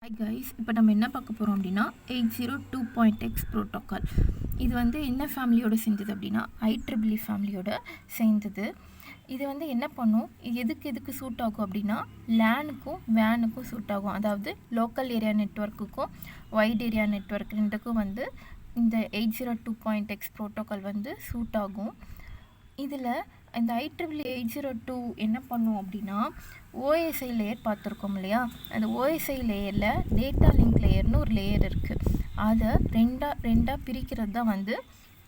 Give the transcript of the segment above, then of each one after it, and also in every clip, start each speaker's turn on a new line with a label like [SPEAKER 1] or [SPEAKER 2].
[SPEAKER 1] Hi guys, இப்போ நம்ம என்ன பார்க்க போகிறோம் அப்படின்னா 802.x ப்ரோட்டோக்கால். இது வந்து என்ன ஃபேமிலியோட சேர்ந்தது அப்படின்னா IEEE ஃபேமிலியோட சேர்ந்தது. இது வந்து என்ன பண்ணும், எதுக்கு சூட் ஆகும் அப்படின்னா லேனுக்கும் வேனுக்கும் சூட் ஆகும். அதாவது லோக்கல் ஏரியா நெட்வொர்க்குக்கும் வைட் ஏரியா நெட்வொர்க் ரெண்டுக்கும் வந்து இந்த 802.x ப்ரோட்டோக்கால் வந்து சூட் ஆகும். இதில் இந்த IEEE 802 என்ன பண்ணும் அப்படின்னா ஓஎஸ்ஐ லேயர் பார்த்துருக்கோம் இல்லையா, அந்த ஓஎஸ்ஐ லேயரில் டேட்டா லிங்க் லேயர்னு ஒரு லேயர் இருக்குது. அதை ரெண்டாக பிரிக்கிறது தான் வந்து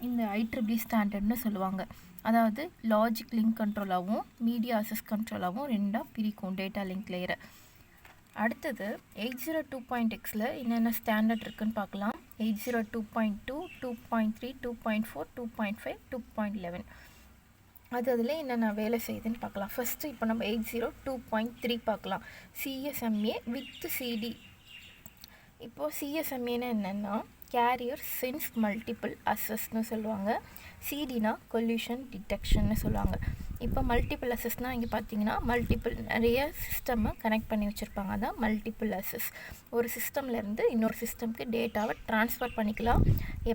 [SPEAKER 1] இந்த IEEE ஸ்டாண்டர்ட்னு சொல்லுவாங்க. அதாவது லாஜிக் லிங்க் கண்ட்ரோலாகவும் மீடியா அசஸ் கண்ட்ரோலாகவும் ரெண்டாக பிரிக்கும் டேட்டா லிங்க் லேயரை. அடுத்தது 802.xல என்னென்ன ஸ்டாண்டர்ட் இருக்குதுன்னு பார்க்கலாம். 802.2, 2.3, 2.4, 2.5, 2.11 அதில் என்னென்ன வேலை செய்யுதுன்னு பார்க்கலாம். ஃபஸ்ட்டு இப்போ நம்ம 802.3 பார்க்கலாம். CSMA with CD. இப்போது CSMAன்னு என்னென்னா கேரியர் சென்ஸ் மல்டிபிள் அசஸ்ன்னு சொல்லுவாங்க. CDனா கொல்யூஷன் டிடெக்ஷன்னு சொல்லுவாங்க. இப்போ மல்டிபிள் அசஸ்னால் இங்கே பார்த்தீங்கன்னா நிறைய சிஸ்டம்மை கனெக்ட் பண்ணி வச்சுருப்பாங்க. அதான் மல்டிபிள் அசஸ். ஒரு சிஸ்டம்லேருந்து இன்னொரு சிஸ்டம்க்கு டேட்டாவை ட்ரான்ஸ்ஃபர் பண்ணிக்கலாம்,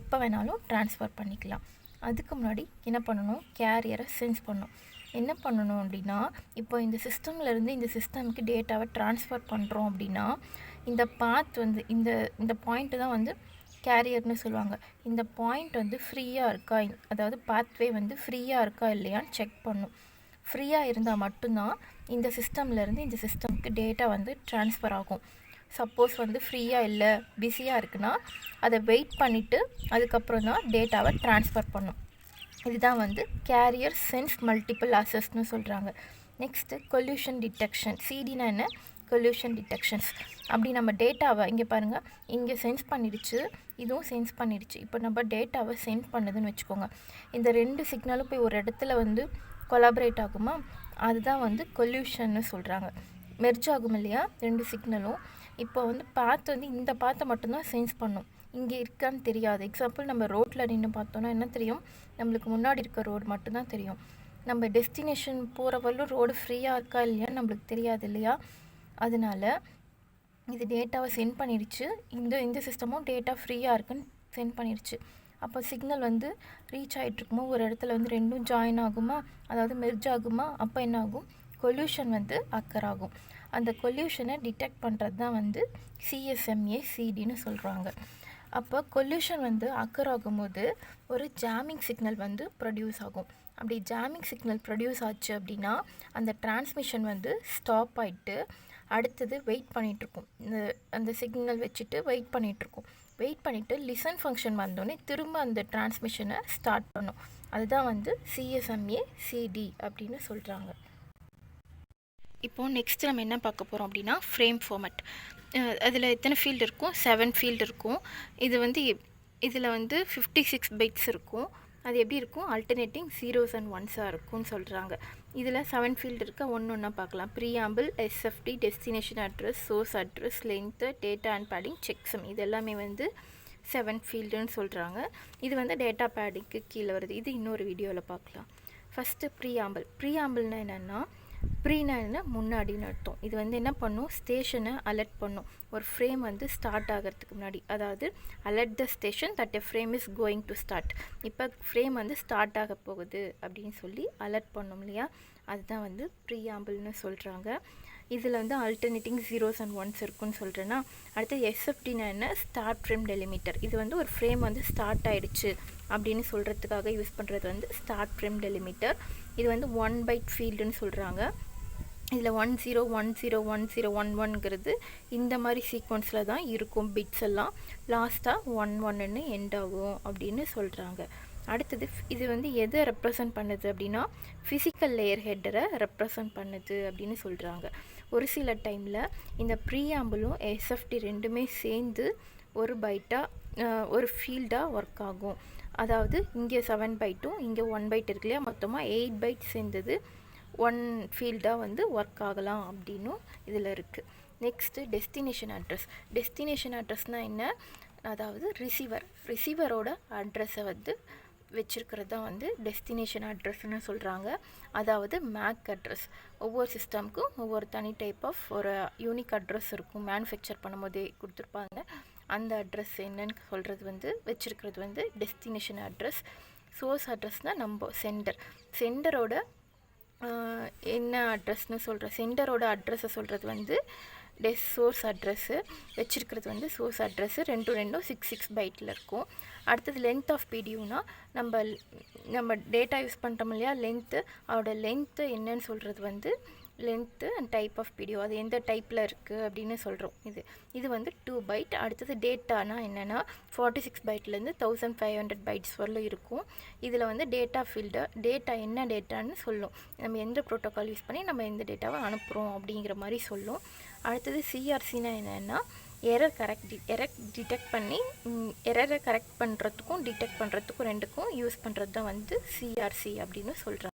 [SPEAKER 1] எப்போ வேணாலும் ட்ரான்ஸ்ஃபர் பண்ணிக்கலாம். அதுக்கு முன்னாடி என்ன பண்ணணும், கேரியரை சென்ஸ் பண்ணணும். என்ன பண்ணணும் அப்படின்னா, இப்போ இந்த சிஸ்டம்லேருந்து இந்த சிஸ்டமுக்கு டேட்டாவை ட்ரான்ஸ்ஃபர் பண்ணுறோம் அப்படின்னா இந்த பாத் வந்து இந்த பாயிண்ட்டு தான் வந்து கேரியர்னு சொல்லுவாங்க. இந்த பாயிண்ட் வந்து ஃப்ரீயாக இருக்கா, அதாவது பாத்வே வந்து ஃப்ரீயாக இருக்கா இல்லையான்னு செக் பண்ணும். ஃப்ரீயாக இருந்தால் மட்டும்தான் இந்த சிஸ்டம்லேருந்து இந்த சிஸ்டமுக்கு டேட்டா வந்து ட்ரான்ஸ்ஃபர் ஆகும். சப்போஸ் வந்து ஃப்ரீயாக இல்லை, பிஸியாக இருக்குன்னா அதை வெயிட் பண்ணிவிட்டு அதுக்கப்புறம் தான் டேட்டாவை ட்ரான்ஸ்ஃபர் பண்ணும். இதுதான் வந்து கேரியர் சென்ஸ் மல்டிபிள் அசஸ்ன்னு சொல்கிறாங்க. Next coalition detection. சிடினா என்ன, கொல்யூஷன் டிடெக்ஷன்ஸ். அப்படி நம்ம டேட்டாவை இங்கே பாருங்கள், இங்கே சென்ஸ் பண்ணிடுச்சு, இதுவும் சென்ஸ் பண்ணிடுச்சு. இப்போ நம்ம டேட்டாவை சென்ஸ் பண்ணுதுன்னு வச்சுக்கோங்க. இந்த ரெண்டு சிக்னலும் போய் ஒரு இடத்துல வந்து கொலாபரேட் ஆகுமா, அதுதான் வந்து கொல்யூஷன்னு சொல்கிறாங்க. மெர்ஜ் ஆகும் இல்லையா ரெண்டு சிக்னலும். இப்போ வந்து பாத்து வந்து இந்த பாத்தை மட்டும்தான் சென்ஸ் பண்ணும், இங்கே இருக்கான்னு தெரியாது. எக்ஸாம்பிள் நம்ம ரோட்டில் நின்று பார்த்தோன்னா என்ன தெரியும், நம்மளுக்கு முன்னாடி இருக்க ரோடு மட்டும்தான் தெரியும். நம்ம டெஸ்டினேஷன் போகிற வரலும் ரோடு ஃப்ரீயாக இருக்கா இல்லையான்னு நம்மளுக்கு தெரியாது இல்லையா. அதனால இது டேட்டாவை சென்ட் பண்ணிடுச்சு, இந்த சிஸ்டமும் டேட்டா ஃப்ரீயாக இருக்குன்னு சென்ட் பண்ணிடுச்சு. அப்போ சிக்னல் வந்து ரீச் ஆகிட்ருக்குமோ ஒரு இடத்துல வந்து ரெண்டும் ஜாயின் ஆகுமா, அதாவது மெர்ஜ் ஆகுமா, அப்போ என்ன ஆகும், கொல்யூஷன் வந்து அக்கர் ஆகும். அந்த கொல்யூஷனை டிடெக்ட் பண்ணுறது தான் வந்து CSMA CDன்னு சொல்கிறாங்க. அப்போ கொல்யூஷன் வந்து அக்கர் ஆகும்போது ஒரு ஜாமிங் சிக்னல் வந்து ப்ரொடியூஸ் ஆகும். அப்படி ஜாமிங் சிக்னல் ப்ரொடியூஸ் ஆச்சு அப்படின்னா அந்த டிரான்ஸ்மிஷன் வந்து ஸ்டாப் ஆகிட்டு அடுத்தது வெயிட் பண்ணிகிட்ருக்கும். அந்த சிக்னல் வச்சுட்டு வெயிட் பண்ணிவிட்டு லிசன் ஃபங்க்ஷன் வந்தோடனே திரும்ப அந்த டிரான்ஸ்மிஷனை ஸ்டார்ட் பண்ணும். அதுதான் வந்து CSMA CD அப்படின்னு சொல்கிறாங்க. இப்போது நெக்ஸ்ட்டு நம்ம என்ன பார்க்க போகிறோம் அப்படின்னா ஃப்ரேம் ஃபார்மட். அதில் எத்தனை ஃபீல்டு இருக்கும், 7 ஃபீல்டு இருக்கும். இதில் வந்து 56 பைட்ஸ் இருக்கும். அது எப்படி இருக்கும், அல்டர்னேட்டிங் 0s and 1s இருக்கும்னு சொல்கிறாங்க. இதில் 7 ஃபீல்டு இருக்க ஒன்றா பார்க்கலாம். Preamble, SFT, destination address, source address, length, data and padding, checksum, இது எல்லாமே வந்து 7 ஃபீல்டுன்னு சொல்கிறாங்க. இது வந்து டேட்டா பேடிங்க்கு கீழே வருது. இது இன்னொரு வீடியோவில் பார்க்கலாம். ஃபஸ்ட்டு ப்ரீஆம்பிள்னா என்னென்னா, ப்ரீனா என்ன, முன்னாடின்னு அர்த்தம். இது வந்து என்ன பண்ணும், ஸ்டேஷனை அலர்ட் பண்ணும் ஒரு ஃப்ரேம் வந்து ஸ்டார்ட் ஆகிறதுக்கு முன்னாடி. அதாவது alert the station that a frame is going to start. இப்போ ஃப்ரேம் வந்து ஸ்டார்ட் ஆக போகுது அப்படின்னு சொல்லி அலர்ட் பண்ணும் இல்லையா, அதுதான் வந்து ப்ரீஆம்பிள்னு சொல்கிறாங்க. இதில் வந்து அல்டர்னேட்டிங் 0s and 1s இருக்குன்னு சொல்கிறேன்னா, அடுத்து SFTனா என்ன, ஸ்டார்ட் ஃப்ரேம் டெலிமிட்டர். இது வந்து ஒரு ஃப்ரேம் வந்து ஸ்டார்ட் ஆகிடுச்சு அப்படின்னு சொல்கிறதுக்காக யூஸ் பண்ணுறது வந்து ஸ்டார்ட் ஃப்ரேம் டெலிமிட்டர். இது வந்து 1 பைட் ஃபீல்டுன்னு சொல்கிறாங்க. இதில் 10 10 10 11ங்கிறது இந்த மாதிரி சீக்வன்ஸில் தான் இருக்கும் பிட்ஸ் எல்லாம். லாஸ்ட்டாக 11ன்னு எண்ட் ஆகும் அப்படின்னு சொல்கிறாங்க. அடுத்தது இது வந்து எதை ரெப்ரசன்ட் பண்ணுது அப்படின்னா ஃபிசிக்கல் லேயர் ஹெட்டரை ரெப்ரசன்ட் பண்ணுது அப்படின்னு சொல்கிறாங்க. ஒரு சில டைமில் இந்த ப்ரீஆம்பிளும் SFT ரெண்டுமே சேர்ந்து ஒரு பைட்டாக ஒரு ஃபீல்டாக ஒர்க் ஆகும். அதாவது இங்கே 7 பைட்டும் இங்கே 1 பைட் இருக்கு இல்லையா, மொத்தமாக 8 பைட் சேர்ந்தது 1 ஃபீல்டாக வந்து ஒர்க் ஆகலாம் அப்படின்னும் இதில் இருக்குது. நெக்ஸ்ட்டு டெஸ்டினேஷன் அட்ரஸ்னால் என்ன, அதாவது ரிசீவரோட அட்ரஸை வந்து வச்சுருக்கிறது தான் வந்து டெஸ்டினேஷன் அட்ரஸ்ன்னு சொல்கிறாங்க. அதாவது மேக் அட்ரஸ். ஒவ்வொரு சிஸ்டமுக்கும் ஒவ்வொரு தனி டைப் ஆஃப் ஒரு யூனிக் அட்ரஸ் இருக்கும். மேனுஃபேக்சர் பண்ணும்போதே கொடுத்துருப்பாங்க. அந்த அட்ரஸ் என்னன்னு சொல்கிறது வந்து வச்சுருக்கிறது வந்து டெஸ்டினேஷன் அட்ரஸ். சோர்ஸ் அட்ரஸ்னால் நம்ம சென்டரோட என்ன அட்ரஸ்னு சென்டரோட அட்ரஸை சொல்கிறது வந்து சோர்ஸ் அட்ரஸ்ஸு. வச்சுருக்கிறது வந்து சோர்ஸ் அட்ரஸ்ஸு 2 6 பைட்டில் இருக்கும். அடுத்தது லென்த் ஆஃப் பிடியூனா நம்ம டேட்டா யூஸ் பண்ணுறோம் இல்லையா, அதோட லென்த்து என்னன்னு சொல்கிறது வந்து length and type of PDO, அது எந்த டைப்பில் இருக்குது அப்படின்னு சொல்கிறோம். இது வந்து 2 பைட். அடுத்தது டேட்டானா என்னென்னா 46 பைட்லேருந்து 1500 பைட்ஸ் வரலும் இருக்கும். இதில் வந்து டேட்டா என்ன டேட்டான்னு சொல்லும். நம்ம எந்த ப்ரோட்டோக்கால் யூஸ் பண்ணி நம்ம எந்த டேட்டாவை அனுப்புகிறோம் அப்படிங்கிற மாதிரி சொல்லும். அடுத்தது சிஆர்சினா என்னென்னா எரர் டிடெக்ட் பண்ணி எரரை கரெக்ட் பண்ணுறதுக்கும் டிடெக்ட் பண்ணுறதுக்கும் ரெண்டுக்கும் யூஸ் பண்ணுறது தான் வந்து சிஆர்சி அப்படின்னு சொல்கிறாங்க.